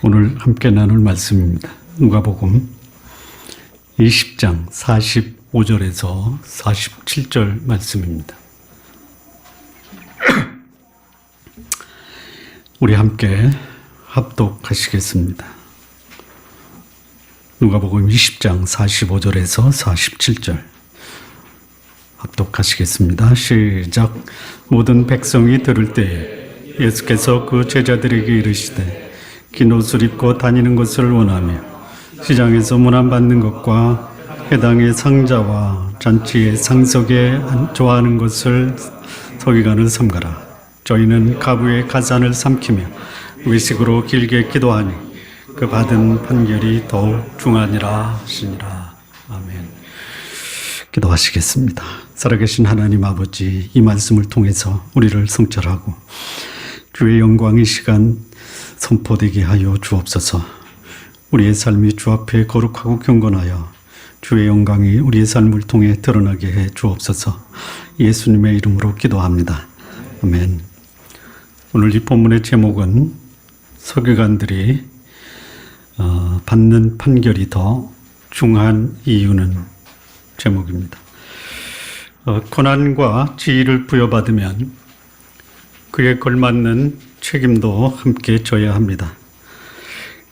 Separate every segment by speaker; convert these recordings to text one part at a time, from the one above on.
Speaker 1: 오늘 함께 나눌 말씀입니다. 누가복음 20장 45절에서 47절 말씀입니다. 우리 함께 합독하시겠습니다. 누가복음 20장 45절에서 47절 합독하시겠습니다. 시작. 모든 백성이 들을 때에 예수께서 그 제자들에게 이르시되 긴 옷을 입고 다니는 것을 원하며 시장에서 문안받는 것과 회당의 상자와 잔치의 상석에 좋아하는 것을 서기관을 삼가라. 저희는 가부의 가산을 삼키며 외식으로 길게 기도하니 그 받은 판결이 더욱 중하니라 하시니라. 아멘. 기도하시겠습니다. 살아계신 하나님 아버지, 이 말씀을 통해서 우리를 성찰하고 주의 영광의 시간 선포되게 하여 주옵소서. 우리의 삶이 주 앞에 거룩하고 경건하여 주의 영광이 우리의 삶을 통해 드러나게 해 주옵소서. 예수님의 이름으로 기도합니다. 아멘. 오늘 이 본문의 제목은 서기관들이 받는 판결이 더 중한 이유는 제목입니다. 고난과 지위를 부여받으면 그에 걸맞는 책임도 함께 져야 합니다.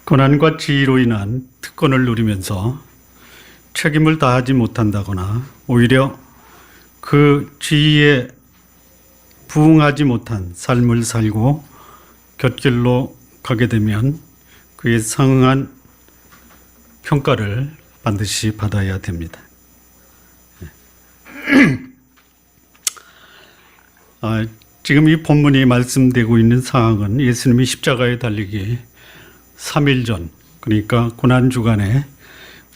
Speaker 1: 고난과 지위로 인한 특권을 누리면서 책임을 다하지 못한다거나 오히려 그 지위에 부응하지 못한 삶을 살고 곁길로 가게 되면 그에 상응한 평가를 반드시 받아야 됩니다. 지금 이 본문이 말씀되고 있는 상황은 예수님이 십자가에 달리기 3일 전, 그러니까 고난주간의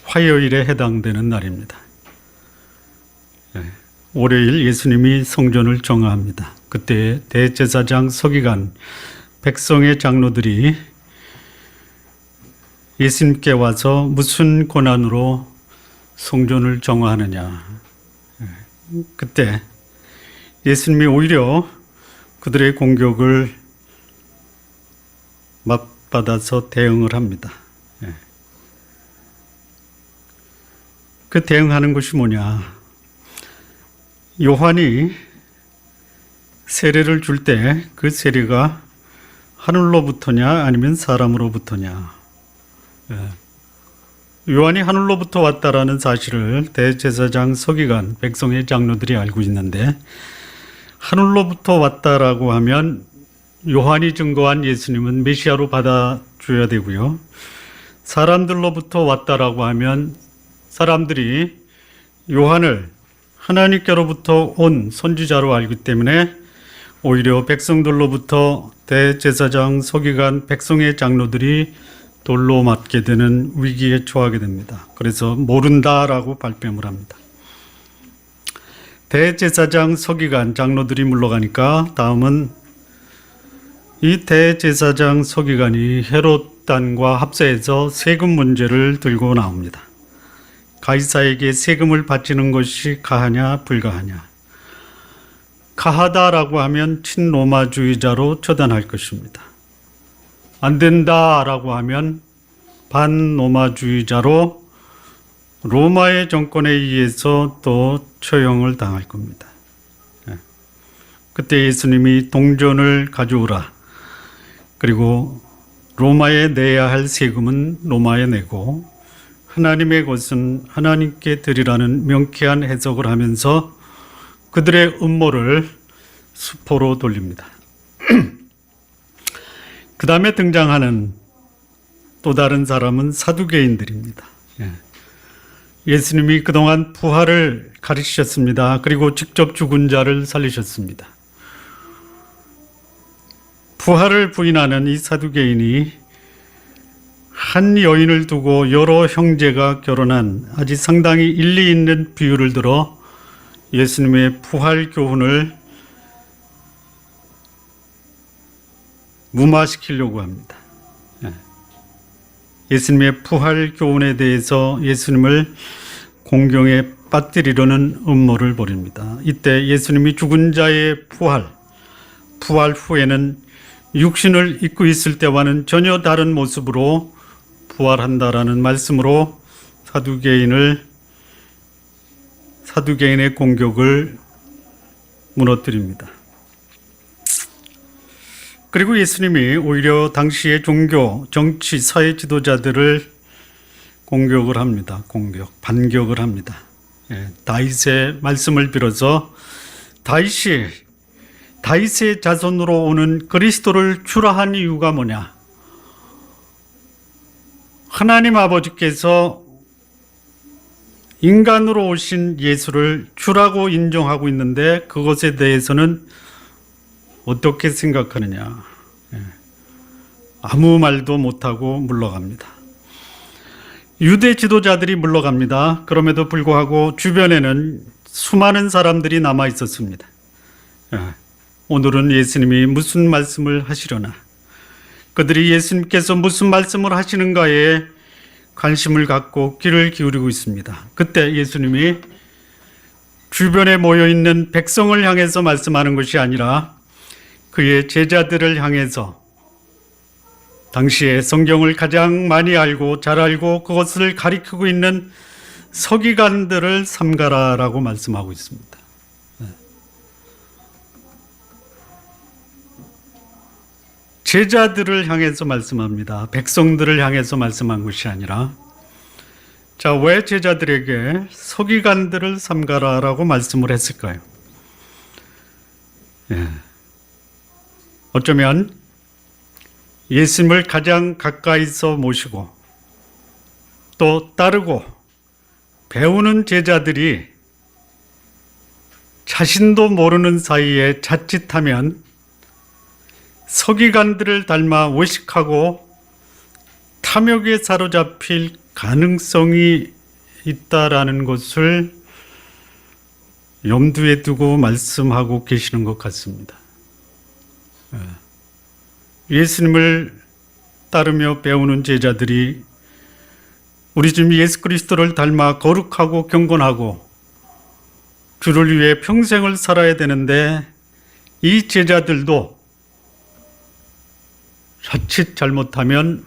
Speaker 1: 화요일에 해당되는 날입니다. 월요일 예수님이 성전을 정화합니다. 그때 대제사장, 서기관, 백성의 장로들이 예수님께 와서 무슨 고난으로 성전을 정화하느냐. 그때 예수님이 오히려 그들의 공격을 맞받아서 대응을 합니다. 그 대응하는 것이 뭐냐? 요한이 세례를 줄 때 그 세례가 하늘로부터냐 아니면 사람으로부터냐? 요한이 하늘로부터 왔다라는 사실을 대제사장, 서기관, 백성의 장로들이 알고 있는데 하늘로부터 왔다라고 하면 요한이 증거한 예수님은 메시아로 받아줘야 되고요. 사람들로부터 왔다라고 하면 사람들이 요한을 하나님께로부터 온 선지자로 알기 때문에 오히려 백성들로부터 대제사장, 서기관, 백성의 장로들이 돌로 맞게 되는 위기에 처하게 됩니다. 그래서 모른다라고 발뺌을 합니다. 대제사장, 서기관, 장로들이 물러가니까 다음은 이 대제사장, 서기관이 헤롯단과 합세해서 세금 문제를 들고 나옵니다. 가이사에게 세금을 바치는 것이 가하냐 불가하냐. 가하다라고 하면 친로마주의자로 처단할 것입니다. 안 된다라고 하면 반로마주의자로 로마의 정권에 의해서 또 처형을 당할 겁니다. 그때 예수님이 동전을 가져오라. 그리고 로마에 내야 할 세금은 로마에 내고 하나님의 것은 하나님께 드리라는 명쾌한 해석을 하면서 그들의 음모를 수포로 돌립니다. 그 다음에 등장하는 또 다른 사람은 사두개인들입니다. 예수님이 그동안 부활을 가르치셨습니다. 그리고 직접 죽은 자를 살리셨습니다. 부활을 부인하는 이 사두개인이 한 여인을 두고 여러 형제가 결혼한 아주 상당히 일리 있는 비유를 들어 예수님의 부활 교훈을 무마시키려고 합니다. 예수님의 부활 교훈에 대해서 예수님을 공경에 빠뜨리려는 음모를 벌입니다. 이때 예수님이 죽은 자의 부활 후에는 육신을 입고 있을 때와는 전혀 다른 모습으로 부활한다라는 말씀으로 사두개인의 공격을 무너뜨립니다. 그리고 예수님이 오히려 당시의 종교, 정치, 사회 지도자들을 반격을 합니다. 다윗의 말씀을 빌어서 다윗의 자손으로 오는 그리스도를 주라 한 이유가 뭐냐? 하나님 아버지께서 인간으로 오신 예수를 주라고 인정하고 있는데 그것에 대해서는 어떻게 생각하느냐? 아무 말도 못하고 물러갑니다. 유대 지도자들이 물러갑니다. 그럼에도 불구하고 주변에는 수많은 사람들이 남아 있었습니다. 오늘은 예수님이 무슨 말씀을 하시려나? 그들이 예수님께서 무슨 말씀을 하시는가에 관심을 갖고 귀를 기울이고 있습니다. 그때 예수님이 주변에 모여있는 백성을 향해서 말씀하는 것이 아니라 그의 제자들을 향해서 당시에 성경을 가장 많이 알고 잘 알고 그것을 가리키고 있는 서기관들을 삼가라라고 말씀하고 있습니다. 제자들을 향해서 말씀합니다. 백성들을 향해서 말씀한 것이 아니라 왜 제자들에게 서기관들을 삼가라라고 말씀을 했을까요? 어쩌면 예수님을 가장 가까이서 모시고 또 따르고 배우는 제자들이 자신도 모르는 사이에 자칫하면 서기관들을 닮아 외식하고 탐욕에 사로잡힐 가능성이 있다라는 것을 염두에 두고 말씀하고 계시는 것 같습니다. 예수님을 따르며 배우는 제자들이 우리 주님 예수 그리스도를 닮아 거룩하고 경건하고 주를 위해 평생을 살아야 되는데 이 제자들도 자칫 잘못하면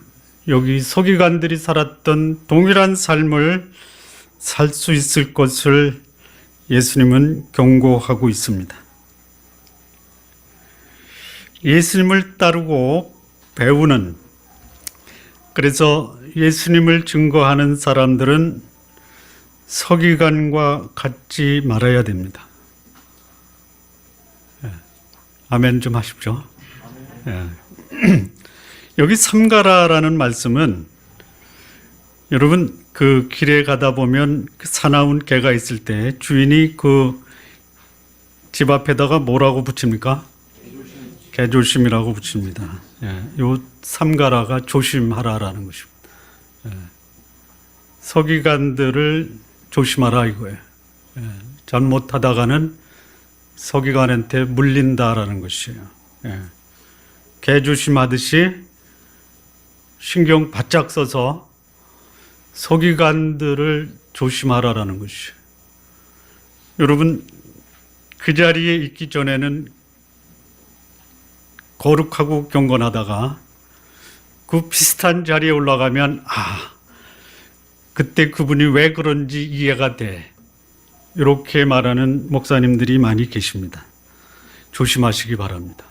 Speaker 1: 여기 서기관들이 살았던 동일한 삶을 살 수 있을 것을 예수님은 경고하고 있습니다. 예수님을 따르고 배우는, 그래서 예수님을 증거하는 사람들은 서기관과 같지 말아야 됩니다. 아멘 좀 하십시오. 여기 삼가라라는 말씀은 여러분 그 길에 가다 보면 그 사나운 개가 있을 때 주인이 그 집 앞에다가 뭐라고 붙입니까? 개조심이라고 붙입니다. 요 삼가라가 조심하라라는 것입니다. 서기관들을 조심하라 이거예요. 잘못하다가는 서기관한테 물린다라는 것이에요. 개조심하듯이 신경 바짝 써서 서기관들을 조심하라라는 것이에요. 여러분 그 자리에 있기 전에는 거룩하고 경건하다가 그 비슷한 자리에 올라가면 그때 그분이 왜 그런지 이해가 돼. 이렇게 말하는 목사님들이 많이 계십니다. 조심하시기 바랍니다.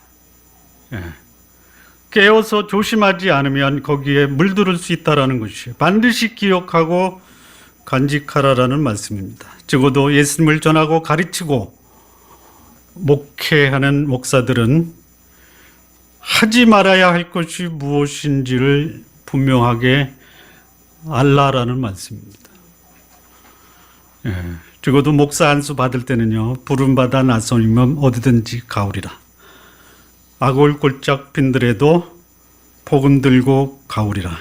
Speaker 1: 깨어서 조심하지 않으면 거기에 물들을 수 있다는 것이에요. 반드시 기억하고 간직하라라는 말씀입니다. 적어도 예수님을 전하고 가르치고 목회하는 목사들은 하지 말아야 할 것이 무엇인지를 분명하게 알라라는 말씀입니다. 적어도 목사 안수 받을 때는요, 부름받아 나서면 어디든지 가오리라. 악을 골짝 핀들에도 복음 들고 가오리라.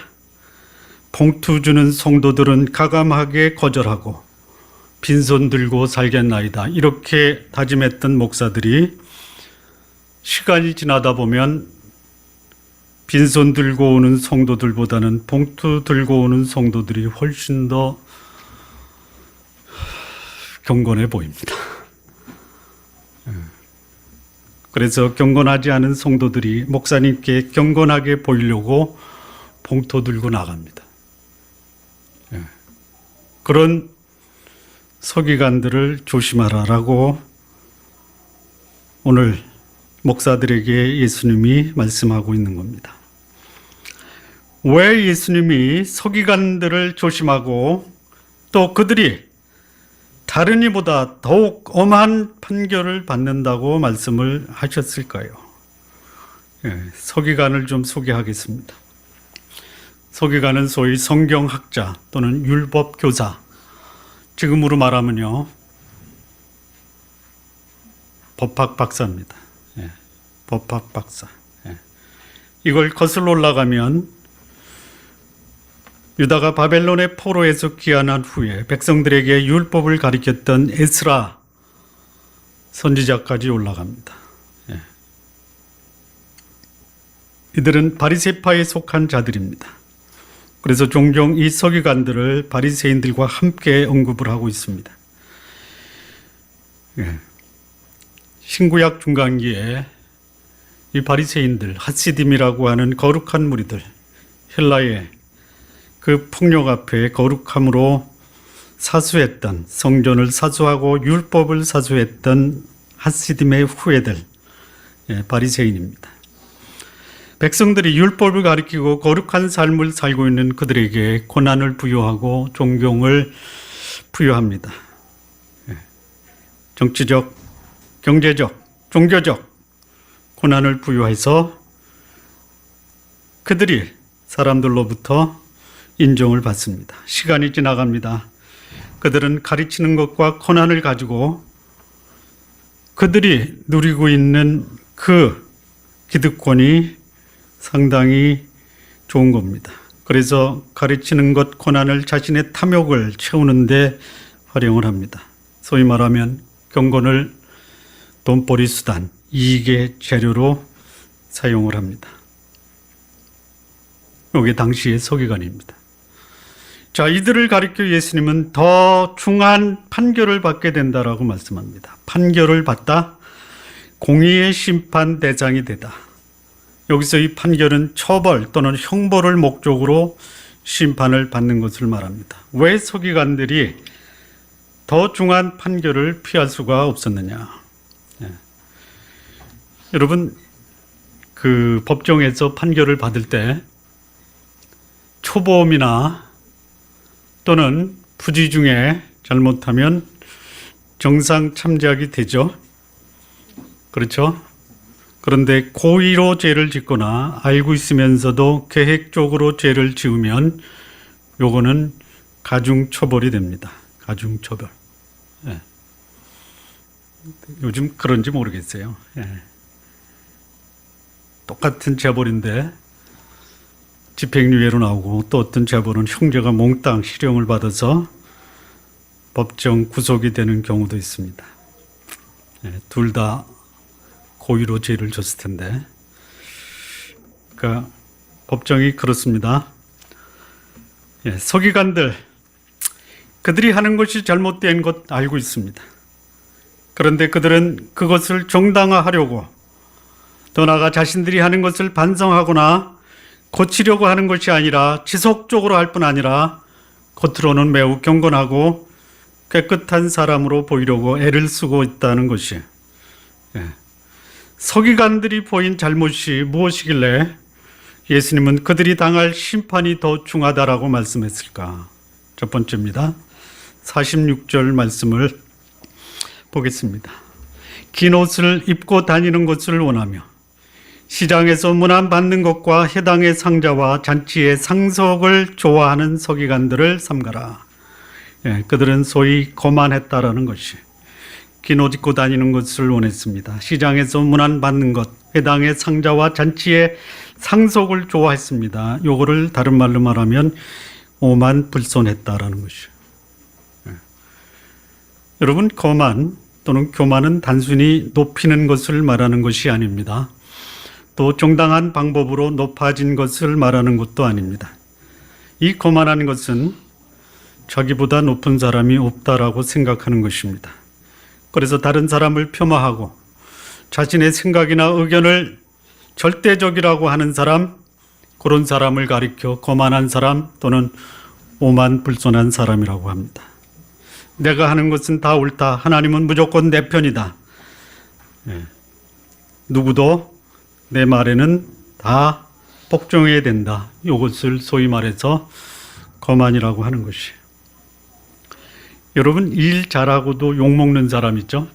Speaker 1: 봉투 주는 성도들은 가감하게 거절하고 빈손 들고 살겠나이다. 이렇게 다짐했던 목사들이 시간이 지나다 보면 빈손 들고 오는 성도들보다는 봉투 들고 오는 성도들이 훨씬 더 경건해 보입니다. 그래서 경건하지 않은 성도들이 목사님께 경건하게 보이려고 봉투 들고 나갑니다. 그런 서기관들을 조심하라라고 오늘 목사들에게 예수님이 말씀하고 있는 겁니다. 왜 예수님이 서기관들을 조심하고 또 그들이 다른 이보다 더욱 엄한 판결을 받는다고 말씀을 하셨을까요? 서기관을 좀 소개하겠습니다. 서기관은 소위 성경학자 또는 율법교사, 지금으로 말하면요 법학 박사입니다. 법학 박사. 이걸 거슬러 올라가면 유다가 바벨론의 포로에서 귀환한 후에 백성들에게 율법을 가르쳤던 에스라 선지자까지 올라갑니다. 이들은 바리새파에 속한 자들입니다. 그래서 종종 이 서기관들을 바리새인들과 함께 언급을 하고 있습니다. 신구약 중간기에 이 바리새인들, 하시딤이라고 하는 거룩한 무리들, 헬라의 그 폭력 앞에 거룩함으로 사수했던, 성전을 사수하고 율법을 사수했던 하시딤의 후예들, 바리새인입니다. 백성들이 율법을 가리키고 거룩한 삶을 살고 있는 그들에게 고난을 부여하고 존경을 부여합니다. 정치적, 경제적, 종교적 고난을 부여해서 그들이 사람들로부터 인정을 받습니다. 시간이 지나갑니다. 그들은 가르치는 것과 고난을 가지고 그들이 누리고 있는 그 기득권이 상당히 좋은 겁니다. 그래서 가르치는 것, 고난을 자신의 탐욕을 채우는 데 활용을 합니다. 소위 말하면 경건을 돈벌이 수단, 이익의 재료로 사용을 합니다. 이게 당시의 서기관입니다. 자, 이들을 가리켜 예수님은 더 중한 판결을 받게 된다라고 말씀합니다. 판결을 받다, 공의의 심판 대상이 되다. 여기서 이 판결은 처벌 또는 형벌을 목적으로 심판을 받는 것을 말합니다. 왜 서기관들이 더 중한 판결을 피할 수가 없었느냐? 여러분, 그 법정에서 판결을 받을 때 초보험이나 또는 부지 중에 잘못하면 정상 참작이 되죠. 그렇죠? 그런데 고의로 죄를 짓거나 알고 있으면서도 계획적으로 죄를 지으면 요거는 가중처벌이 됩니다. 가중처벌. 요즘 그런지 모르겠어요. 똑같은 재벌인데 집행유예로 나오고 또 어떤 재벌은 형제가 몽땅 실형을 받아서 법정 구속이 되는 경우도 있습니다. 둘 다 고의로 죄를 졌을 텐데, 그러니까 법정이 그렇습니다. 서기관들, 그들이 하는 것이 잘못된 것 알고 있습니다. 그런데 그들은 그것을 정당화하려고, 더 나아가 자신들이 하는 것을 반성하거나 고치려고 하는 것이 아니라 지속적으로 할 뿐 아니라 겉으로는 매우 경건하고 깨끗한 사람으로 보이려고 애를 쓰고 있다는 것이, 서기관들이 보인 잘못이 무엇이길래 예수님은 그들이 당할 심판이 더 중하다라고 말씀했을까? 첫 번째입니다. 46절 말씀을 보겠습니다. 긴 옷을 입고 다니는 것을 원하며 시장에서 문안받는 것과 해당의 상자와 잔치의 상속을 좋아하는 서기관들을 삼가라. 그들은 소위 거만했다라는 것이, 긴 옷 입고 다니는 것을 원했습니다. 시장에서 문안받는 것, 해당의 상자와 잔치의 상속을 좋아했습니다. 요거를 다른 말로 말하면 오만불손했다라는 것이죠. 여러분, 거만 또는 교만은 단순히 높이는 것을 말하는 것이 아닙니다. 또 정당한 방법으로 높아진 것을 말하는 것도 아닙니다. 이 거만한 것은 자기보다 높은 사람이 없다라고 생각하는 것입니다. 그래서 다른 사람을 폄하하고 자신의 생각이나 의견을 절대적이라고 하는 사람, 그런 사람을 가리켜 거만한 사람 또는 오만불손한 사람이라고 합니다. 내가 하는 것은 다 옳다. 하나님은 무조건 내 편이다. 누구도 내 말에는 다 복종해야 된다. 이것을 소위 말해서 거만이라고 하는 것이에요. 여러분, 일 잘하고도 욕먹는 사람 있죠?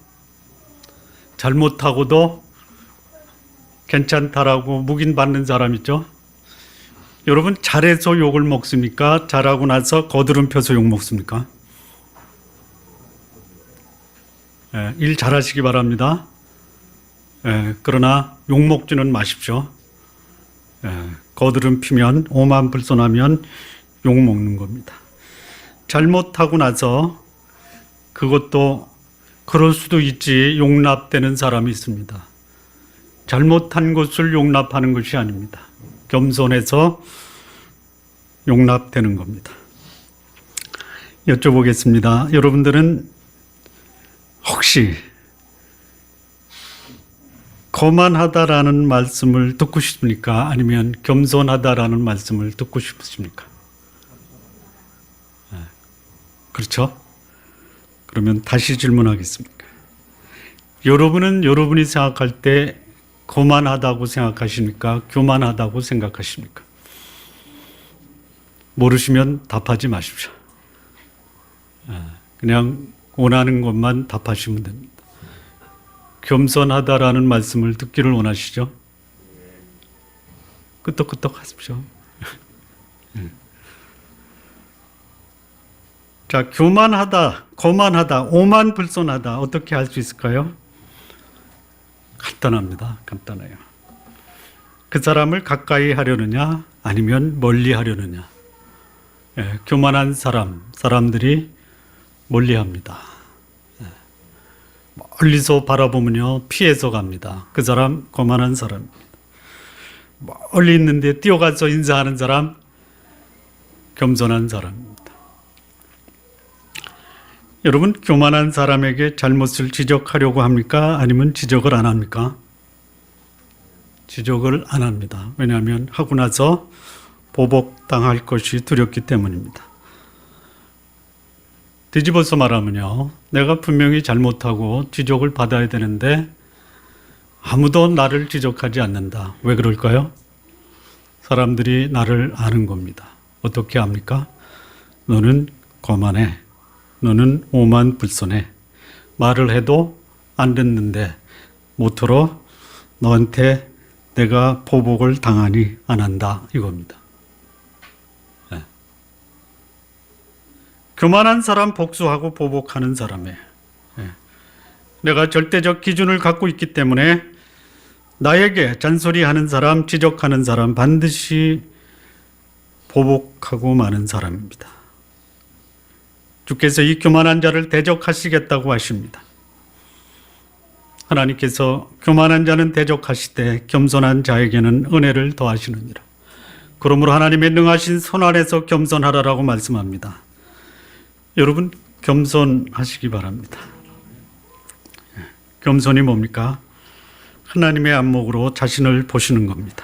Speaker 1: 잘못하고도 괜찮다라고 묵인받는 사람 있죠? 여러분, 잘해서 욕을 먹습니까? 잘하고 나서 거드름 펴서 욕 먹습니까? 일 잘하시기 바랍니다. 그러나 욕 먹지는 마십시오. 거드름 피면, 오만불손하면 욕 먹는 겁니다. 잘못하고 나서 그것도 그럴 수도 있지 용납되는 사람이 있습니다. 잘못한 것을 용납하는 것이 아닙니다. 겸손해서 용납되는 겁니다. 여쭤보겠습니다. 여러분들은 혹시 거만하다라는 말씀을 듣고 싶습니까? 아니면 겸손하다라는 말씀을 듣고 싶으십니까? 그렇죠? 그러면 다시 질문하겠습니다. 여러분은 여러분이 생각할 때 거만하다고 생각하십니까? 교만하다고 생각하십니까? 모르시면 답하지 마십시오. 그냥 원하는 것만 답하시면 됩니다. 겸손하다라는 말씀을 듣기를 원하시죠? 끄떡끄떡 하십시오. 자, 교만하다, 거만하다, 오만불손하다 어떻게 할 수 있을까요? 간단합니다. 간단해요. 그 사람을 가까이 하려느냐 아니면 멀리 하려느냐. 교만한 사람들이 멀리 합니다. 멀리서 바라보면요 피해서 갑니다. 그 사람 거만한 사람입니다. 멀리 있는데 뛰어가서 인사하는 사람 겸손한 사람입니다. 여러분, 교만한 사람에게 잘못을 지적하려고 합니까? 아니면 지적을 안 합니까? 지적을 안 합니다. 왜냐하면 하고 나서 보복당할 것이 두렵기 때문입니다. 뒤집어서 말하면요, 내가 분명히 잘못하고 지적을 받아야 되는데 아무도 나를 지적하지 않는다. 왜 그럴까요? 사람들이 나를 아는 겁니다. 어떻게 압니까? 너는 거만해. 너는 오만불손해. 말을 해도 안 듣는데 모토로 너한테 내가 보복을 당하니 안 한다 이겁니다. 교만한 사람 복수하고 보복하는 사람이에요. 내가 절대적 기준을 갖고 있기 때문에 나에게 잔소리하는 사람, 지적하는 사람 반드시 보복하고 마는 사람입니다. 주께서 이 교만한 자를 대적하시겠다고 하십니다. 하나님께서 교만한 자는 대적하시되 겸손한 자에게는 은혜를 더하시느니라. 그러므로 하나님의 능하신 손 안에서 겸손하라라고 말씀합니다. 여러분, 겸손하시기 바랍니다. 겸손이 뭡니까? 하나님의 안목으로 자신을 보시는 겁니다.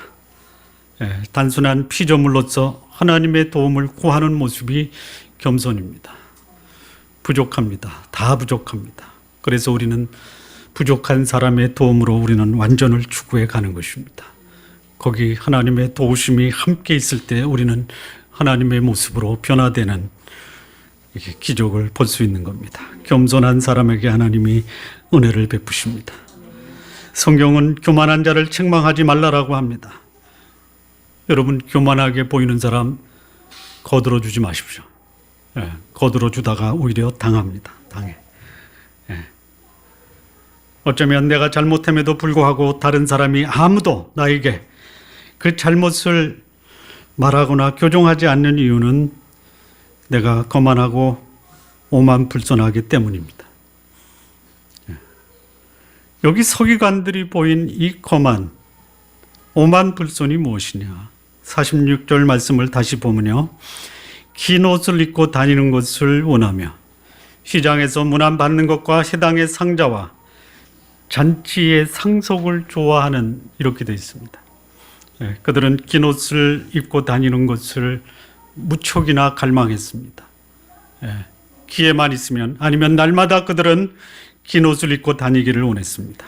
Speaker 1: 단순한 피조물로서 하나님의 도움을 구하는 모습이 겸손입니다. 부족합니다. 다 부족합니다. 그래서 우리는 부족한 사람의 도움으로 우리는 완전을 추구해 가는 것입니다. 거기 하나님의 도우심이 함께 있을 때 우리는 하나님의 모습으로 변화되는 기적을 볼 수 있는 겁니다. 겸손한 사람에게 하나님이 은혜를 베푸십니다. 성경은 교만한 자를 책망하지 말라라고 합니다. 여러분, 교만하게 보이는 사람 거들어 주지 마십시오. 거들어 주다가 오히려 당합니다. 당해. 어쩌면 내가 잘못함에도 불구하고 다른 사람이 아무도 나에게 그 잘못을 말하거나 교정하지 않는 이유는 내가 거만하고 오만불손하기 때문입니다. 여기 서기관들이 보인 이 거만, 오만불손이 무엇이냐? 46절 말씀을 다시 보면요, 긴 옷을 입고 다니는 것을 원하며 시장에서 문안 받는 것과 해당의 상자와 잔치의 상속을 좋아하는 이렇게 되어 있습니다. 그들은 긴 옷을 입고 다니는 것을 무척이나 갈망했습니다. 기회만 있으면 아니면 날마다 그들은 긴 옷을 입고 다니기를 원했습니다.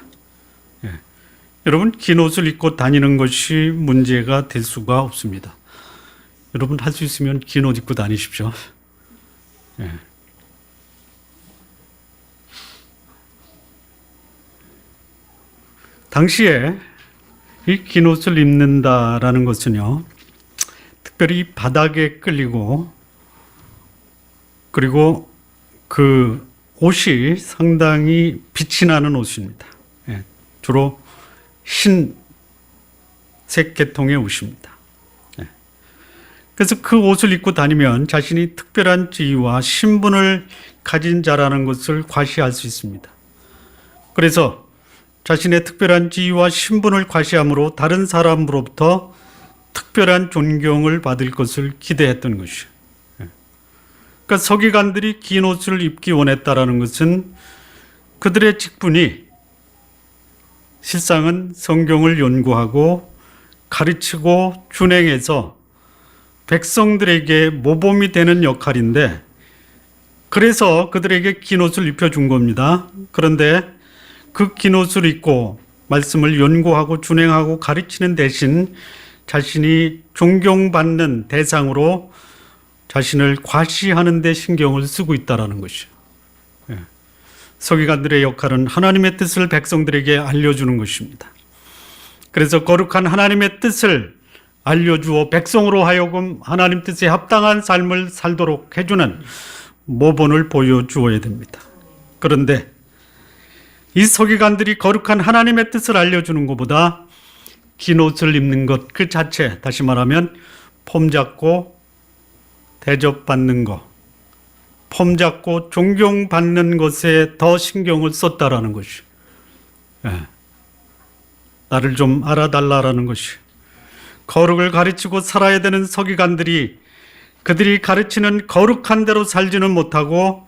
Speaker 1: 여러분, 긴 옷을 입고 다니는 것이 문제가 될 수가 없습니다. 여러분, 할 수 있으면 긴 옷 입고 다니십시오. 당시에 이 긴 옷을 입는다라는 것은요, 특별히 바닥에 끌리고, 그리고 그 옷이 상당히 빛이 나는 옷입니다. 주로 흰색 계통의 옷입니다. 그래서 그 옷을 입고 다니면 자신이 특별한 지위와 신분을 가진 자라는 것을 과시할 수 있습니다. 그래서 자신의 특별한 지위와 신분을 과시함으로 다른 사람으로부터 특별한 존경을 받을 것을 기대했던 것이에요. 그러니까 서기관들이 긴 옷을 입기 원했다라는 것은 그들의 직분이 실상은 성경을 연구하고 가르치고 준행해서 백성들에게 모범이 되는 역할인데, 그래서 그들에게 긴 옷을 입혀준 겁니다. 그런데 그 긴 옷을 입고 말씀을 연구하고 준행하고 가르치는 대신 자신이 존경받는 대상으로 자신을 과시하는 데 신경을 쓰고 있다는 것이죠. 서기관들의 역할은 하나님의 뜻을 백성들에게 알려주는 것입니다. 그래서 거룩한 하나님의 뜻을 알려주어 백성으로 하여금 하나님 뜻에 합당한 삶을 살도록 해주는 모본을 보여주어야 됩니다. 그런데 이 서기관들이 거룩한 하나님의 뜻을 알려주는 것보다 긴 옷을 입는 것 그 자체, 다시 말하면 폼 잡고 대접받는 것, 폼 잡고 존경받는 것에 더 신경을 썼다라는 것이, 나를 좀 알아달라라는 것이, 거룩을 가르치고 살아야 되는 서기관들이 그들이 가르치는 거룩한 대로 살지는 못하고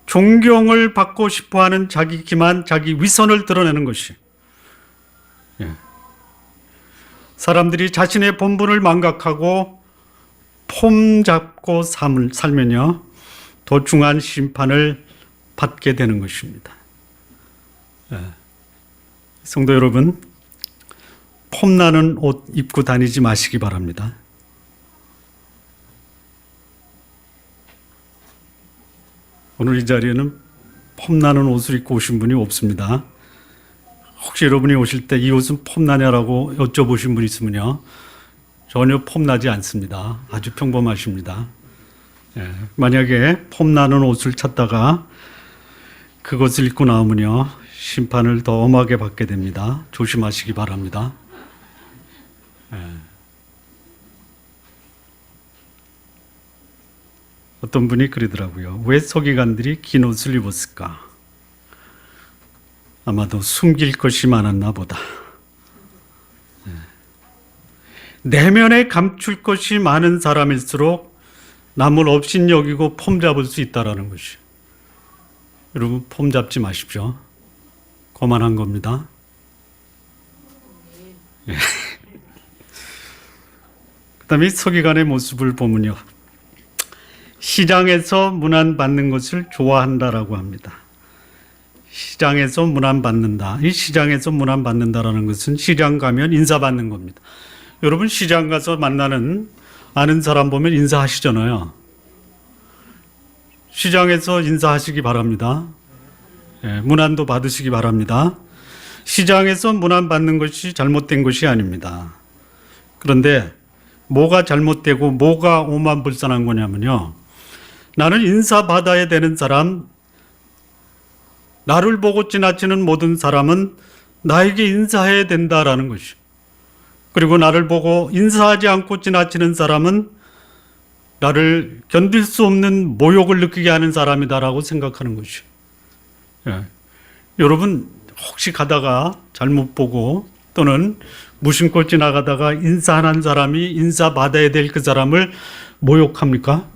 Speaker 1: 존경을 받고 싶어하는 자기 기만, 자기 위선을 드러내는 것이, 사람들이 자신의 본분을 망각하고 폼 잡고 살면요, 더 중한 심판을 받게 되는 것입니다. 성도 여러분, 폼나는 옷 입고 다니지 마시기 바랍니다. 오늘 이 자리에는 폼나는 옷을 입고 오신 분이 없습니다. 혹시 여러분이 오실 때 이 옷은 폼나냐라고 여쭤보신 분 있으면요, 전혀 폼나지 않습니다. 아주 평범하십니다. 만약에 폼나는 옷을 찾다가 그것을 입고 나오면요, 심판을 더 엄하게 받게 됩니다. 조심하시기 바랍니다. 어떤 분이 그러더라고요. 왜 서기관들이 긴 옷을 입었을까? 아마도 숨길 것이 많았나 보다. 내면에 감출 것이 많은 사람일수록 남을 업신여기고 폼 잡을 수 있다는 것이. 여러분, 폼 잡지 마십시오. 거만한 겁니다. 그 다음에 서기관의 모습을 보면요, 시장에서 문안받는 것을 좋아한다라고 합니다. 시장에서 문안받는다. 이 시장에서 문안받는다라는 것은 시장 가면 인사받는 겁니다. 여러분, 시장 가서 만나는 아는 사람 보면 인사하시잖아요. 시장에서 인사하시기 바랍니다. 문안도 받으시기 바랍니다. 시장에서 문안받는 것이 잘못된 것이 아닙니다. 그런데 뭐가 잘못되고 뭐가 오만불선한 거냐면요, 나는 인사받아야 되는 사람, 나를 보고 지나치는 모든 사람은 나에게 인사해야 된다라는 것이, 그리고 나를 보고 인사하지 않고 지나치는 사람은 나를 견딜 수 없는 모욕을 느끼게 하는 사람이다라고 생각하는 것이. 여러분, 혹시 가다가 잘못 보고 또는 무심코 지나가다가 인사하는 사람이 인사받아야 될 그 사람을 모욕합니까?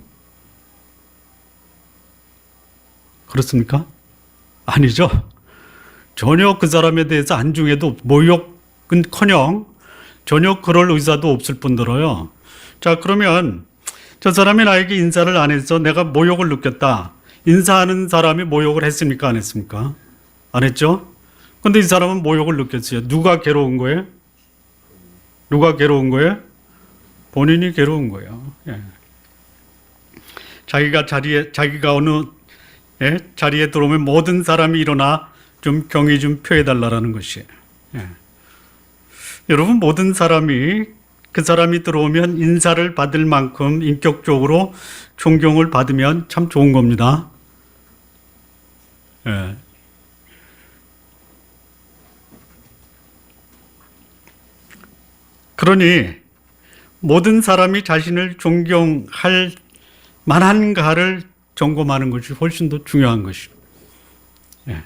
Speaker 1: 그렇습니까? 아니죠. 전혀 그 사람에 대해서 안중에도 모욕은커녕 전혀 그럴 의사도 없을 뿐더러요. 자, 그러면 저 사람이 나에게 인사를 안 해서 내가 모욕을 느꼈다. 인사하는 사람이 모욕을 했습니까? 안 했습니까? 안 했죠? 근데 이 사람은 모욕을 느꼈어요. 누가 괴로운 거예요? 누가 괴로운 거예요? 본인이 괴로운 거예요. 예. 자기가 어느 자리에 들어오면 모든 사람이 일어나 좀 경의 좀 표해달라는 것이에요. 예. 여러분, 모든 사람이 그 사람이 들어오면 인사를 받을 만큼 인격적으로 존경을 받으면 참 좋은 겁니다. 예. 그러니 모든 사람이 자신을 존경할 만한가를 점검하는 것이 훨씬 더 중요한 것입니다. 예.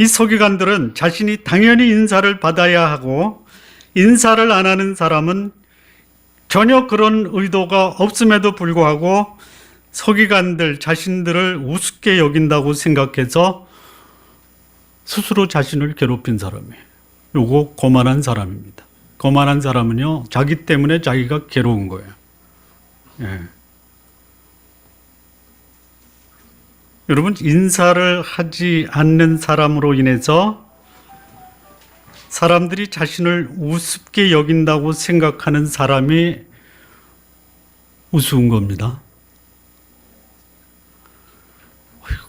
Speaker 1: 이 서기관들은 자신이 당연히 인사를 받아야 하고 인사를 안 하는 사람은 전혀 그런 의도가 없음에도 불구하고 서기관들 자신들을 우습게 여긴다고 생각해서 스스로 자신을 괴롭힌 사람이에요. 요거 거만한 사람입니다. 거만한 사람은요, 자기 때문에 자기가 괴로운 거예요. 예. 여러분, 인사를 하지 않는 사람으로 인해서 사람들이 자신을 우습게 여긴다고 생각하는 사람이 우스운 겁니다.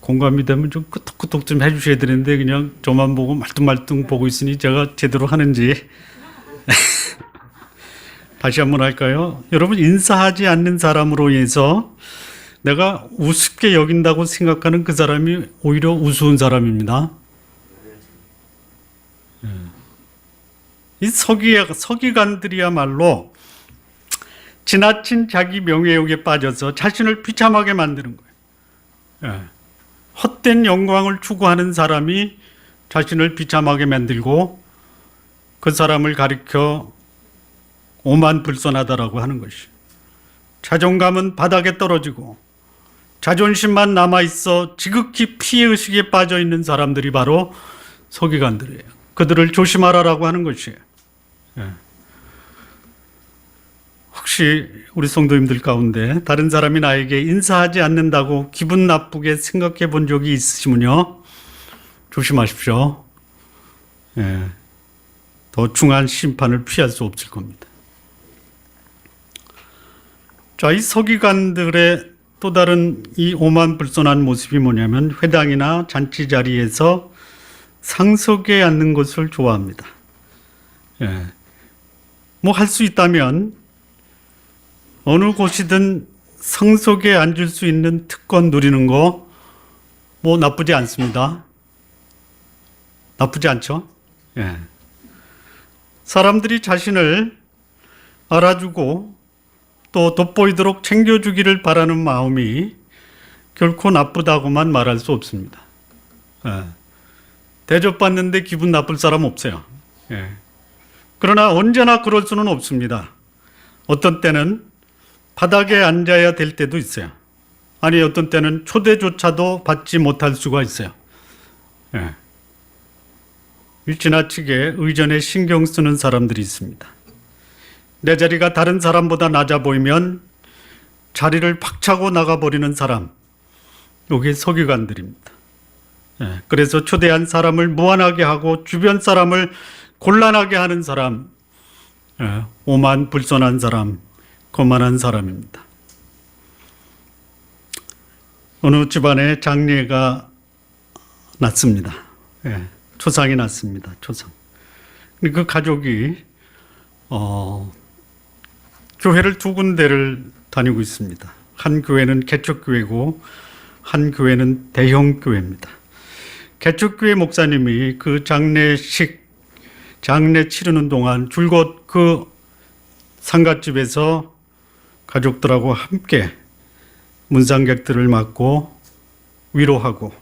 Speaker 1: 공감이 되면 좀 끄떡끄떡 좀 해주셔야 되는데 그냥 저만 보고 말뚱말뚱 보고 있으니 제가 제대로 하는지 다시 한번 할까요? 여러분, 인사하지 않는 사람으로 인해서 내가 우습게 여긴다고 생각하는 그 사람이 오히려 우스운 사람입니다. 이 서기관들이야말로 지나친 자기 명예욕에 빠져서 자신을 비참하게 만드는 거예요. 헛된 영광을 추구하는 사람이 자신을 비참하게 만들고 그 사람을 가리켜 오만불손하다라고 하는 것이. 자존감은 바닥에 떨어지고 자존심만 남아있어 지극히 피해의식에 빠져있는 사람들이 바로 서기관들이에요. 그들을 조심하라라고 하는 것이에요. 혹시 우리 성도님들 가운데 다른 사람이 나에게 인사하지 않는다고 기분 나쁘게 생각해 본 적이 있으시면요, 조심하십시오. 더 중한 심판을 피할 수 없을 겁니다. 자, 이 서기관들의 또 다른 이 오만불손한 모습이 뭐냐면 회당이나 잔치 자리에서 상석에 앉는 것을 좋아합니다. 뭐 할 수 있다면 어느 곳이든 상석에 앉을 수 있는 특권 누리는 거 뭐 나쁘지 않습니다. 나쁘지 않죠? 사람들이 자신을 알아주고 또 돋보이도록 챙겨주기를 바라는 마음이 결코 나쁘다고만 말할 수 없습니다. 대접받는데 기분 나쁠 사람 없어요. 그러나 언제나 그럴 수는 없습니다. 어떤 때는 바닥에 앉아야 될 때도 있어요. 아니, 어떤 때는 초대조차도 받지 못할 수가 있어요. 지나치게 의전에 신경 쓰는 사람들이 있습니다. 내 자리가 다른 사람보다 낮아 보이면 자리를 박차고 나가버리는 사람, 이게 서기관들입니다. 그래서 초대한 사람을 무안하게 하고 주변 사람을 곤란하게 하는 사람, 오만불손한 사람, 거만한 사람입니다. 어느 집안에 장례가 났습니다. 초상이 났습니다. 초상. 그 가족이 교회를 두 군데를 다니고 있습니다. 한 교회는 개척교회고 한 교회는 대형교회입니다. 개척교회 목사님이 그 장례 치르는 동안 줄곧 그 상갓집에서 가족들하고 함께 문상객들을 맞고 위로하고,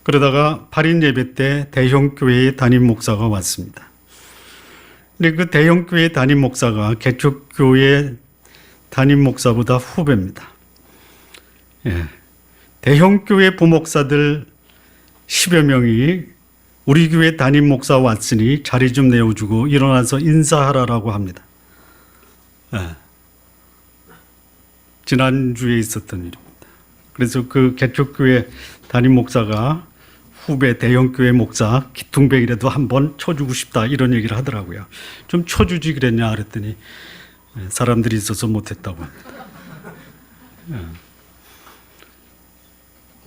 Speaker 1: 그러다가 8인 예배 때 대형교회의 담임 목사가 왔습니다. 근데 그 대형교회 담임 목사가 개척교회 담임 목사보다 후배입니다. 대형 교회 부목사들 10여 명이 우리 교회 담임 목사 왔으니 자리 좀 내어주고 일어나서 인사하라라고 합니다. 지난주에 있었던 일입니다. 그래서 그 개척교회 담임 목사가 후배 대형교회 목사 기퉁백이라도 한번 쳐주고 싶다 이런 얘기를 하더라고요. 좀 쳐주지 그랬냐 그랬더니 사람들이 있어서 못했다고 합니다.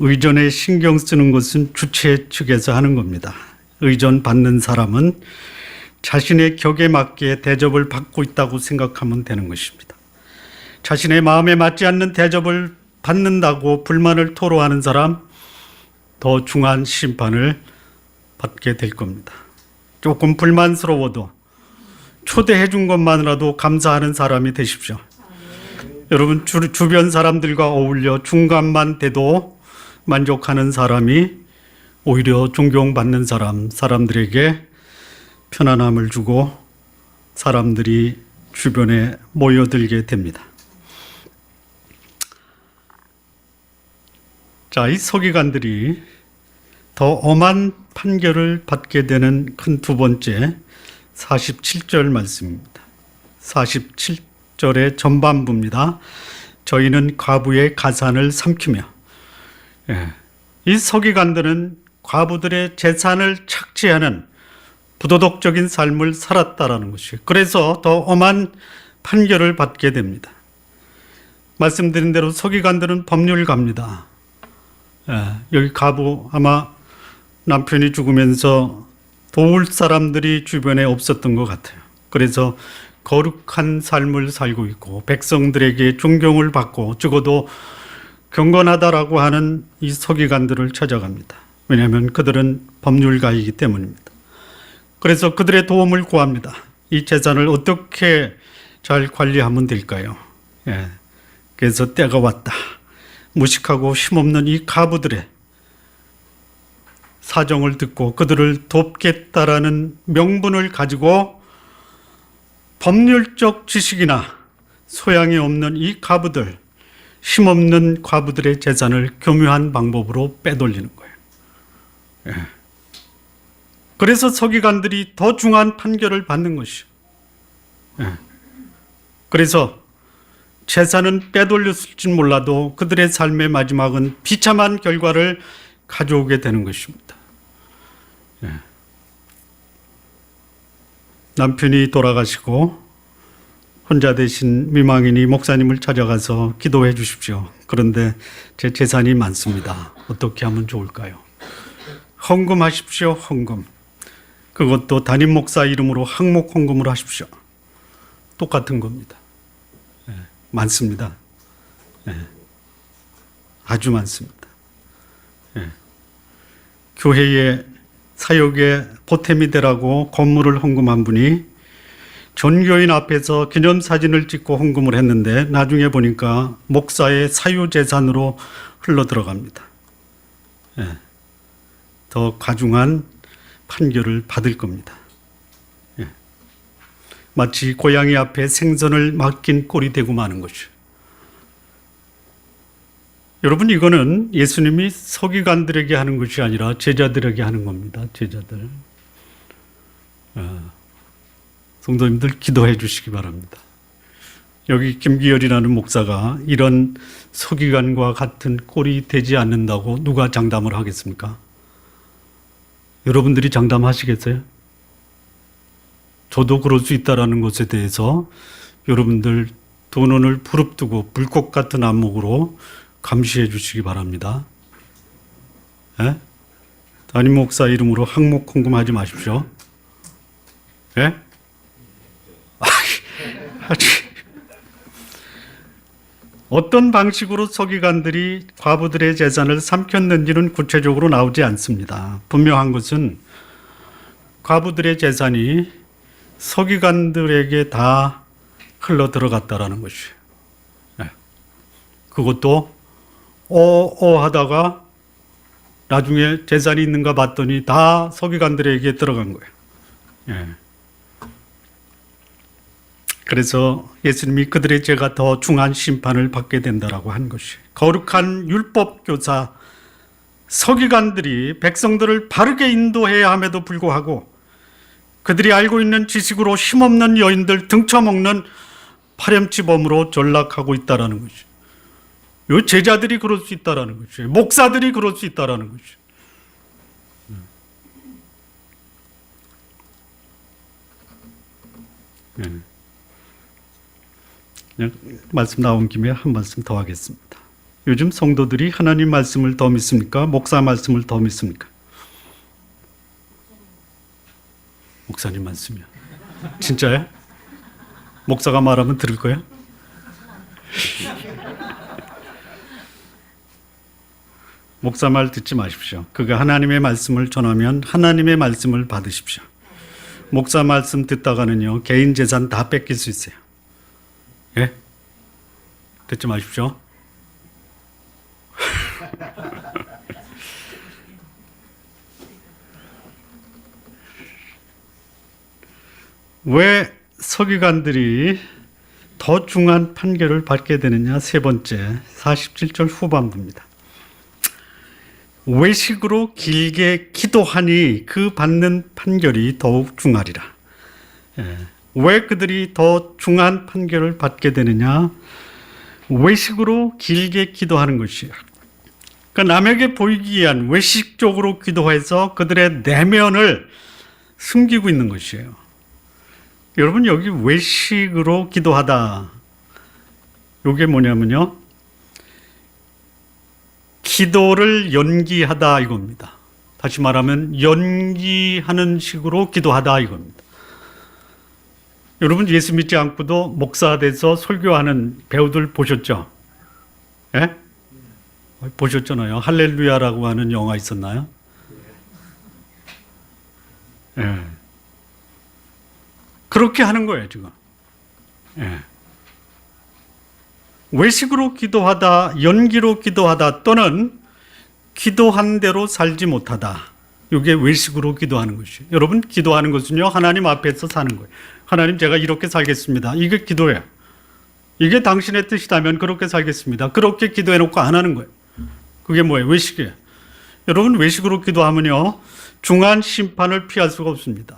Speaker 1: 의전에 신경 쓰는 것은 주체 측에서 하는 겁니다. 의전 받는 사람은 자신의 격에 맞게 대접을 받고 있다고 생각하면 되는 것입니다. 자신의 마음에 맞지 않는 대접을 받는다고 불만을 토로하는 사람, 더 중한 심판을 받게 될 겁니다. 조금 불만스러워도 초대해 준 것만으로도 감사하는 사람이 되십시오. 여러분, 주변 사람들과 어울려 중간만 돼도 만족하는 사람이 오히려 존경받는 사람들에게 편안함을 주고 사람들이 주변에 모여들게 됩니다. 자, 이 서기관들이 더 엄한 판결을 받게 되는 큰 두 번째 47절 말씀입니다. 47절의 전반부입니다. 저희는 과부의 가산을 삼키며, 이 서기관들은 과부들의 재산을 착취하는 부도덕적인 삶을 살았다라는 것이에요. 그래서 더 엄한 판결을 받게 됩니다. 말씀드린 대로 서기관들은 법률가입니다. 여기 과부 아마 남편이 죽으면서 도울 사람들이 주변에 없었던 것 같아요. 그래서 거룩한 삶을 살고 있고 백성들에게 존경을 받고 적어도 경건하다라고 하는 이 서기관들을 찾아갑니다. 왜냐하면 그들은 법률가이기 때문입니다. 그래서 그들의 도움을 구합니다. 이 재산을 어떻게 잘 관리하면 될까요? 그래서 때가 왔다. 무식하고 힘없는 이 과부들의 사정을 듣고 그들을 돕겠다라는 명분을 가지고 법률적 지식이나 소양이 없는 이 과부들, 힘없는 과부들의 재산을 교묘한 방법으로 빼돌리는 거예요. 그래서 서기관들이 더 중한 판결을 받는 것이죠. 그래서 재산은 빼돌렸을지 몰라도 그들의 삶의 마지막은 비참한 결과를 가져오게 되는 것입니다. 남편이 돌아가시고 혼자 되신 미망인이 목사님을 찾아가서 기도해 주십시오. 그런데 제 재산이 많습니다. 어떻게 하면 좋을까요? 헌금하십시오. 헌금. 그것도 담임 목사 이름으로 항목 헌금을 하십시오. 똑같은 겁니다. 많습니다. 아주 많습니다. 교회의 사역에 보탬이 되라고 건물을 헌금한 분이 전교인 앞에서 기념사진을 찍고 헌금을 했는데 나중에 보니까 목사의 사유재산으로 흘러들어갑니다. 더 가중한 판결을 받을 겁니다. 마치 고양이 앞에 생선을 맡긴 꼴이 되고 마는 것이죠. 여러분, 이거는 예수님이 서기관들에게 하는 것이 아니라 제자들에게 하는 겁니다. 제자들. 성도님들 기도해 주시기 바랍니다. 여기 김기열이라는 목사가 이런 서기관과 같은 꼴이 되지 않는다고 누가 장담을 하겠습니까? 여러분들이 장담하시겠어요? 저도 그럴 수 있다는 것에 대해서 여러분들 두 눈을 부릅뜨고 불꽃 같은 안목으로 감시해 주시기 바랍니다. 담임 목사 이름으로 항목 헌금하지 마십시오. 어떤 방식으로 서기관들이 과부들의 재산을 삼켰는지는 구체적으로 나오지 않습니다. 분명한 것은 과부들의 재산이 서기관들에게 다 흘러 들어갔다라는 것이에요. 그것도 하다가 나중에 재산이 있는가 봤더니 다 서기관들에게 들어간 거예요. 그래서 예수님이 그들의 죄가 더 중한 심판을 받게 된다라고 한 것이에요. 거룩한 율법교사 서기관들이 백성들을 바르게 인도해야 함에도 불구하고 그들이 알고 있는 지식으로 힘없는 여인들 등쳐먹는 파렴치범으로 전락하고 있다는 것이. 요 제자들이 그럴 수 있다는 것이. 목사들이 그럴 수 있다는 것이. 그냥 말씀 나온 김에 한 말씀 더 하겠습니다. 요즘 성도들이 하나님 말씀을 더 믿습니까? 목사 말씀을 더 믿습니까? 목사님 말씀이요. 진짜요? 목사가 말하면 들을 거야? 목사 말 듣지 마십시오. 그가 하나님의 말씀을 전하면 하나님의 말씀을 받으십시오. 목사 말씀 듣다가는요, 개인 재산 다 뺏길 수 있어요. 예? 듣지 마십시오. 왜 서기관들이 더 중한 판결을 받게 되느냐? 세 번째, 47절 후반부입니다. 외식으로 길게 기도하니 그 받는 판결이 더욱 중하리라. 왜 그들이 더 중한 판결을 받게 되느냐? 외식으로 길게 기도하는 것이에요. 그러니까 남에게 보이기 위한 외식적으로 기도해서 그들의 내면을 숨기고 있는 것이에요. 여러분, 여기 외식으로 기도하다, 이게 뭐냐면요, 기도를 연기하다 이겁니다. 다시 말하면 연기하는 식으로 기도하다 이겁니다. 여러분, 예수 믿지 않고도 목사 돼서 설교하는 배우들 보셨죠? 예? 보셨잖아요. 할렐루야라고 하는 영화 있었나요? 예. 그렇게 하는 거예요, 지금. 예. 외식으로 기도하다, 연기로 기도하다, 또는 기도한 대로 살지 못하다. 이게 외식으로 기도하는 것이에요. 여러분, 기도하는 것은요, 하나님 앞에서 사는 거예요. 하나님, 제가 이렇게 살겠습니다. 이게 기도예요. 이게 당신의 뜻이라면 그렇게 살겠습니다. 그렇게 기도해놓고 안 하는 거예요. 그게 뭐예요? 외식이에요. 여러분, 외식으로 기도하면요, 중한 심판을 피할 수가 없습니다.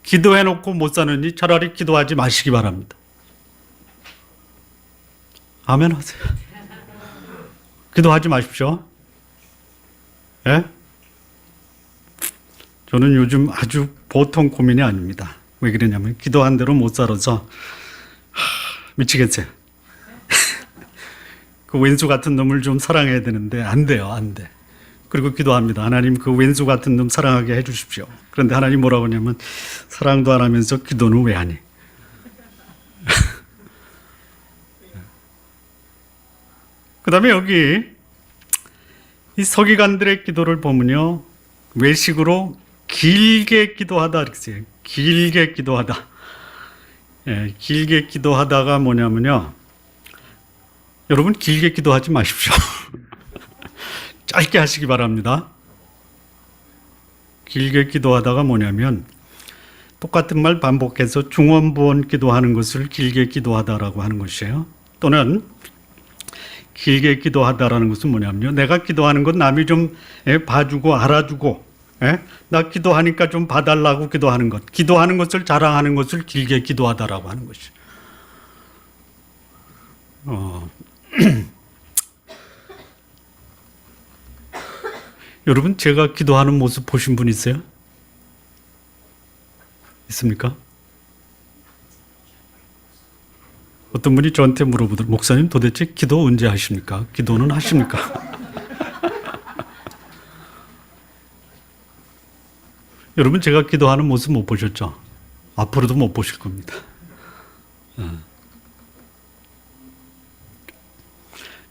Speaker 1: 기도해놓고 못 사느니 차라리 기도하지 마시기 바랍니다. 아멘 하세요. 기도하지 마십시오. 예? 저는 요즘 아주 보통 고민이 아닙니다. 왜 그러냐면 기도한 대로 못 살아서 미치겠어요. 그 왼수 같은 놈을 좀 사랑해야 되는데 안 돼요. 안 돼. 그리고 기도합니다. 하나님, 그 왼수 같은 놈 사랑하게 해주십시오. 그런데 하나님 뭐라고 하냐면, 사랑도 안 하면서 기도는 왜 하니? 그 다음에 여기 이 서기관들의 기도를 보면요, 외식으로 길게 기도하다 이렇게 써요. 길게 기도하다. 예, 길게 기도하다가 뭐냐면요, 여러분, 길게 기도하지 마십시오. 짧게 하시기 바랍니다. 길게 기도하다가 뭐냐면, 똑같은 말 반복해서 중원부원 기도하는 것을 길게 기도하다라고 하는 것이에요. 또는 길게 기도하다라는 것은 뭐냐면요, 내가 기도하는 건 남이 좀 봐주고 알아주고, 나 기도하니까 좀 봐달라고 기도하는 것, 기도하는 것을 자랑하는 것을 길게 기도하다라고 하는 것이에요. 여러분, 제가 기도하는 모습 보신 분 있어요? 있습니까? 어떤 분이 저한테 물어보더라고요. 목사님, 도대체 기도 언제 하십니까? 기도는 하십니까? 여러분, 제가 기도하는 모습 못 보셨죠? 앞으로도 못 보실 겁니다.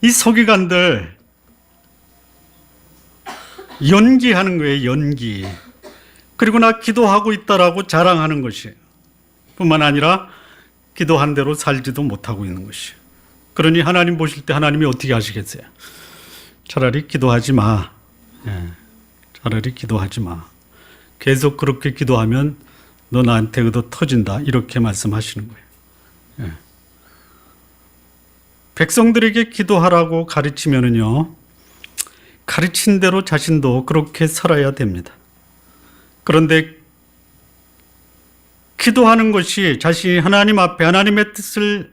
Speaker 1: 이 서기관들 연기하는 거예요. 연기. 그리고 나 기도하고 있다라고 자랑하는 것이에요. 뿐만 아니라 기도한 대로 살지도 못하고 있는 것이에요. 그러니 하나님 보실 때 하나님이 어떻게 하시겠어요? 차라리 기도하지 마. 차라리 기도하지 마. 계속 그렇게 기도하면 너 나한테 얻어 터진다. 이렇게 말씀하시는 거예요. 백성들에게 기도하라고 가르치면은요, 가르친 대로 자신도 그렇게 살아야 됩니다. 그런데 기도하는 것이 자신이 하나님 앞에 하나님의 뜻을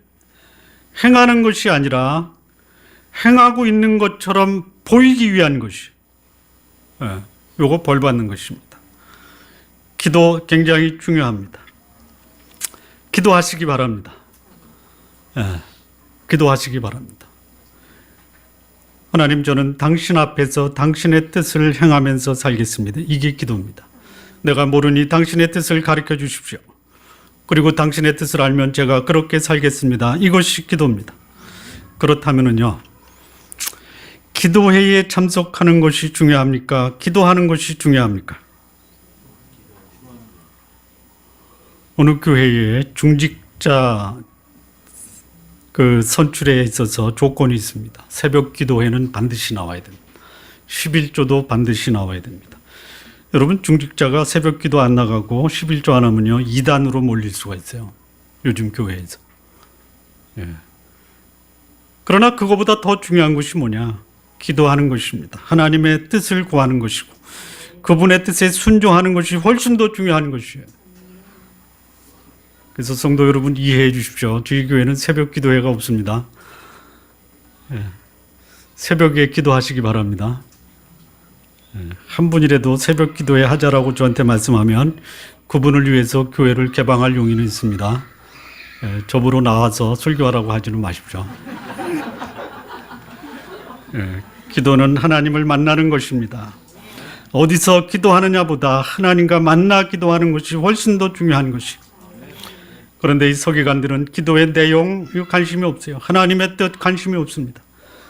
Speaker 1: 행하는 것이 아니라 행하고 있는 것처럼 보이기 위한 것이, 요거 벌 받는 것입니다. 기도 굉장히 중요합니다. 기도하시기 바랍니다. 기도하시기 바랍니다. 하나님, 저는 당신 앞에서 당신의 뜻을 행하면서 살겠습니다. 이게 기도입니다. 내가 모르니 당신의 뜻을 가르쳐 주십시오. 그리고 당신의 뜻을 알면 제가 그렇게 살겠습니다. 이것이 기도입니다. 그렇다면은요, 기도회의에 참석하는 것이 중요합니까? 기도하는 것이 중요합니까? 어느 교회에 중직자 선출에 있어서 조건이 있습니다. 새벽 기도회는 반드시 나와야 됩니다. 11조도 반드시 나와야 됩니다. 여러분, 중직자가 새벽 기도 안 나가고 11조 안 하면요, 이단으로 몰릴 수가 있어요. 요즘 교회에서. 그러나 그거보다 더 중요한 것이 뭐냐? 기도하는 것입니다. 하나님의 뜻을 구하는 것이고 그분의 뜻에 순종하는 것이 훨씬 더 중요한 것이에요. 그래서 성도 여러분, 이해해 주십시오. 저희 교회는 새벽 기도회가 없습니다. 새벽에 기도하시기 바랍니다. 한 분이라도 새벽 기도회 하자라고 저한테 말씀하면 그분을 위해서 교회를 개방할 용의는 있습니다. 저보러 나와서 설교하라고 하지는 마십시오. 기도는 하나님을 만나는 것입니다. 어디서 기도하느냐보다 하나님과 만나 기도하는 것이 훨씬 더 중요한 것이고, 그런데 이 서기관들은 기도의 내용 관심이 없어요. 하나님의 뜻 관심이 없습니다.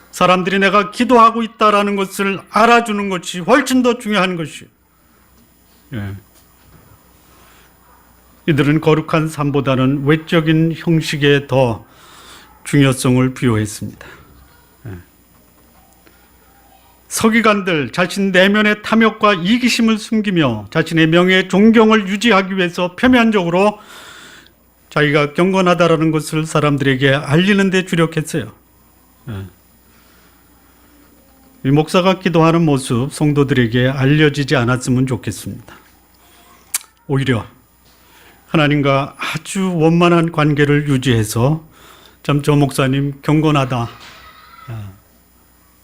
Speaker 1: 사람들이 내가 기도하고 있다라는 것을 알아주는 것이 훨씬 더 중요한 것이에요. 이들은 거룩한 삶보다는 외적인 형식에 더 중요성을 부여했습니다. 서기관들, 자신 내면의 탐욕과 이기심을 숨기며 자신의 명예의 존경을 유지하기 위해서 표면적으로 자기가 경건하다라는 것을 사람들에게 알리는 데 주력했어요. 이 목사가 기도하는 모습 성도들에게 알려지지 않았으면 좋겠습니다. 오히려 하나님과 아주 원만한 관계를 유지해서 참 저 목사님 경건하다,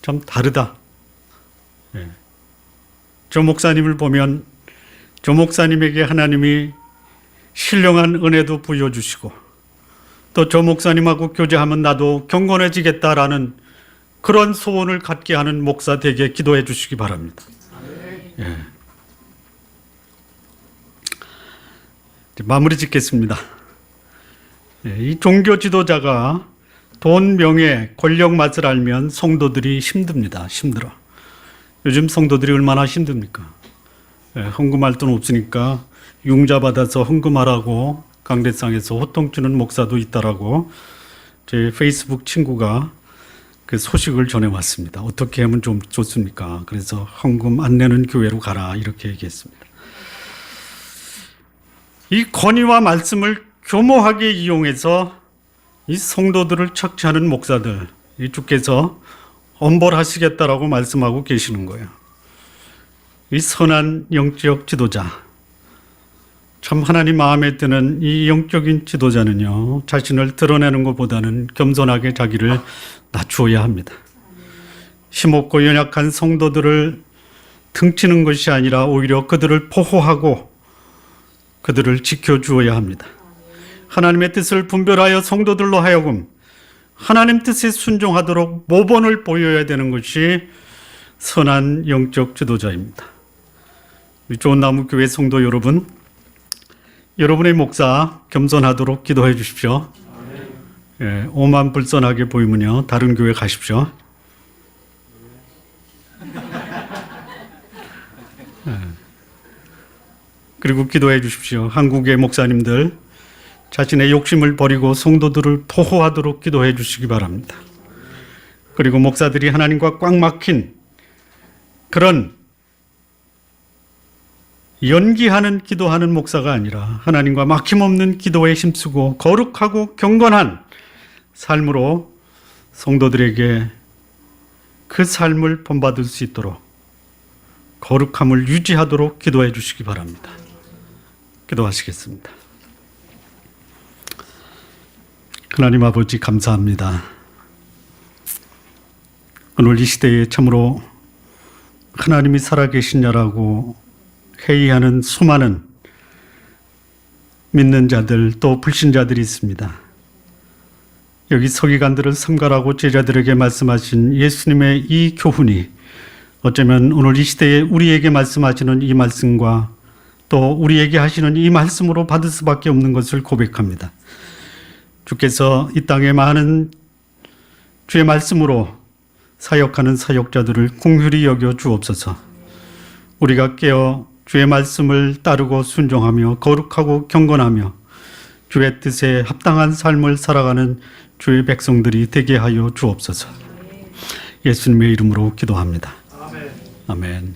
Speaker 1: 참 다르다, 저 목사님을 보면 저 목사님에게 하나님이 신령한 은혜도 부여주시고 또 저 목사님하고 교제하면 나도 경건해지겠다라는 그런 소원을 갖게 하는 목사 되게 기도해 주시기 바랍니다. 마무리 짓겠습니다. 이 종교 지도자가 돈, 명예, 권력 맛을 알면 성도들이 힘듭니다. 힘들어. 요즘 성도들이 얼마나 힘듭니까? 헌금할 돈 없으니까 융자 받아서 헌금하라고 강대상에서 호통 주는 목사도 있다라고 제 페이스북 친구가 그 소식을 전해왔습니다. 어떻게 하면 좀 좋습니까? 그래서 헌금 안 내는 교회로 가라 이렇게 얘기했습니다. 이 권위와 말씀을 교모하게 이용해서 이 성도들을 착취하는 목사들, 이 주께서 엄벌하시겠다라고 말씀하고 계시는 거예요. 이 선한 영적 지도자, 참 하나님 마음에 드는 이 영적인 지도자는요, 자신을 드러내는 것보다는 겸손하게 자기를 낮추어야 합니다. 힘없고 연약한 성도들을 등치는 것이 아니라 오히려 그들을 보호하고 그들을 지켜주어야 합니다. 하나님의 뜻을 분별하여 성도들로 하여금 하나님 뜻에 순종하도록 모범을 보여야 되는 것이 선한 영적 지도자입니다. 좋은 나무 교회 성도 여러분, 여러분의 목사 겸손하도록 기도해 주십시오. 오만 불선하게 보이면요, 다른 교회 가십시오. 그리고 기도해 주십시오. 한국의 목사님들 자신의 욕심을 버리고 성도들을 보호하도록 기도해 주시기 바랍니다. 그리고 목사들이 하나님과 꽉 막힌 그런 연기하는 기도하는 목사가 아니라 하나님과 막힘없는 기도에 힘쓰고 거룩하고 경건한 삶으로 성도들에게 그 삶을 본받을 수 있도록 거룩함을 유지하도록 기도해 주시기 바랍니다. 기도하시겠습니다. 하나님 아버지 감사합니다. 오늘 이 시대에 참으로 하나님이 살아계시냐라고 회의하는 수많은 믿는 자들 또 불신자들이 있습니다. 여기 서기관들을 삼가라고 제자들에게 말씀하신 예수님의 이 교훈이 어쩌면 오늘 이 시대에 우리에게 말씀하시는 이 말씀과 또 우리에게 하시는 이 말씀으로 받을 수밖에 없는 것을 고백합니다. 주께서 이 땅에 많은 주의 말씀으로 사역하는 사역자들을 긍휼히 여겨 주옵소서. 우리가 깨어 주의 말씀을 따르고 순종하며 거룩하고 경건하며 주의 뜻에 합당한 삶을 살아가는 주의 백성들이 되게 하여 주옵소서. 예수님의 이름으로 기도합니다. 아멘.